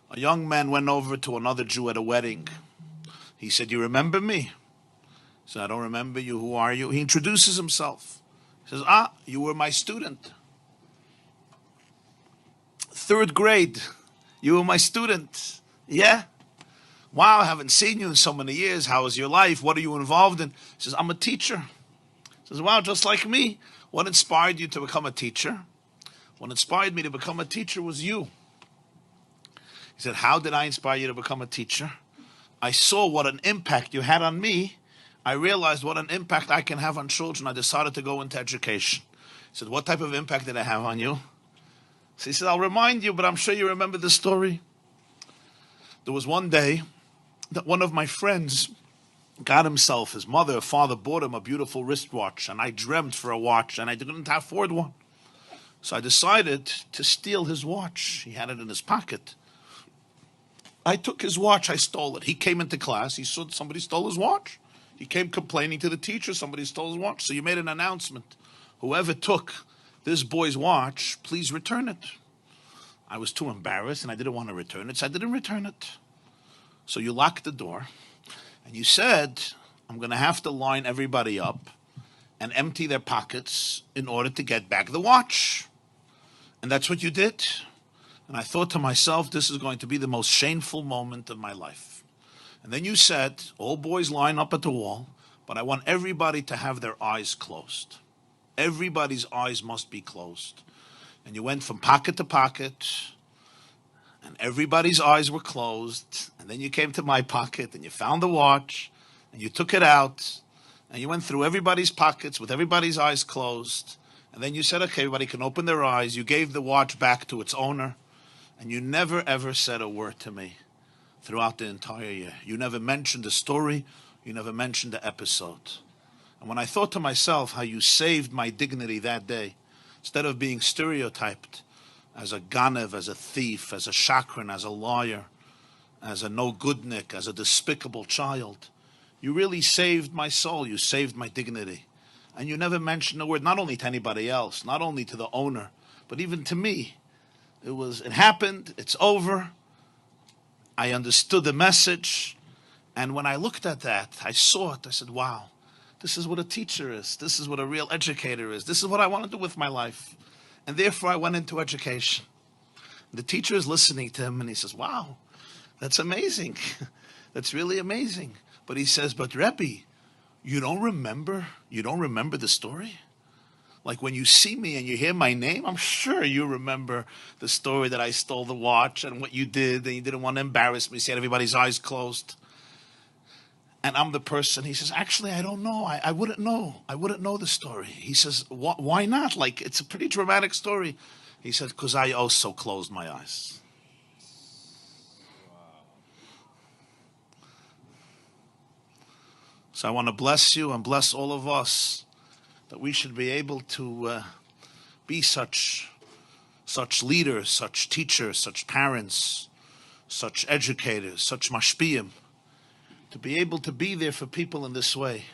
A young man went over to another Jew at a wedding. He said, "You remember me?" He said, "I don't remember you. Who are you?" He introduces himself. He says, "Ah, you were my student. Third grade. You were my student. Yeah? Wow, I haven't seen you in so many years. How is your life? What are you involved in?" He says, "I'm a teacher." He says, "Wow, just like me. What inspired you to become a teacher?" "What inspired me to become a teacher was you." He said, "How did I inspire you to become a teacher?" "I saw what an impact you had on me. I realized what an impact I can have on children. I decided to go into education." He said, "What type of impact did I have on you?" So he said, "I'll remind you, but I'm sure you remember the story. There was one day that one of my friends got himself, his mother or father bought him a beautiful wristwatch, and I dreamt for a watch, and I didn't afford one. So I decided to steal his watch. He had it in his pocket. I took his watch, I stole it. He came into class, he saw somebody stole his watch. He came complaining to the teacher, somebody stole his watch. So you made an announcement. Whoever took this boy's watch, please return it." I was too embarrassed and I didn't want to return it, so I didn't return it. So you locked the door and you said, "I'm going to have to line everybody up and empty their pockets in order to get back the watch." And that's what you did. And I thought to myself, this is going to be the most shameful moment of my life. And then you said, "All boys line up at the wall, but I want everybody to have their eyes closed. Everybody's eyes must be closed." And you went from pocket to pocket, and everybody's eyes were closed. And then you came to my pocket, and you found the watch, and you took it out, and you went through everybody's pockets with everybody's eyes closed. And then you said, "Okay, everybody can open their eyes." You gave the watch back to its owner. And you never ever said a word to me throughout the entire year. You never mentioned the story. You never mentioned the episode. And when I thought to myself how you saved my dignity that day, instead of being stereotyped as a ganev, as a thief, as a shakran, as a liar, as a no-goodnik, as a despicable child, you really saved my soul. You saved my dignity. And you never mentioned a word, not only to anybody else, not only to the owner, but even to me. It happened, it's over. I understood the message. And when I looked at that, I saw it. I said, wow, this is what a teacher is. This is what a real educator is. This is what I want to do with my life. And therefore I went into education. The teacher is listening to him and he says, wow, that's amazing. That's really amazing. But he says, "But Rebbe, you don't remember the story? Like when you see me and you hear my name, I'm sure you remember the story that I stole the watch and what you did, and you didn't want to embarrass me, so you had everybody's eyes closed." And I'm the person, he says, "Actually, I don't know. I wouldn't know. I wouldn't know the story." He says, "Why not? Like, it's a pretty dramatic story." He said, "Because I also closed my eyes." So I want to bless you and bless all of us that we should be able to be such leaders, such teachers, such parents, such educators, such mashpiyim, to be able to be there for people in this way.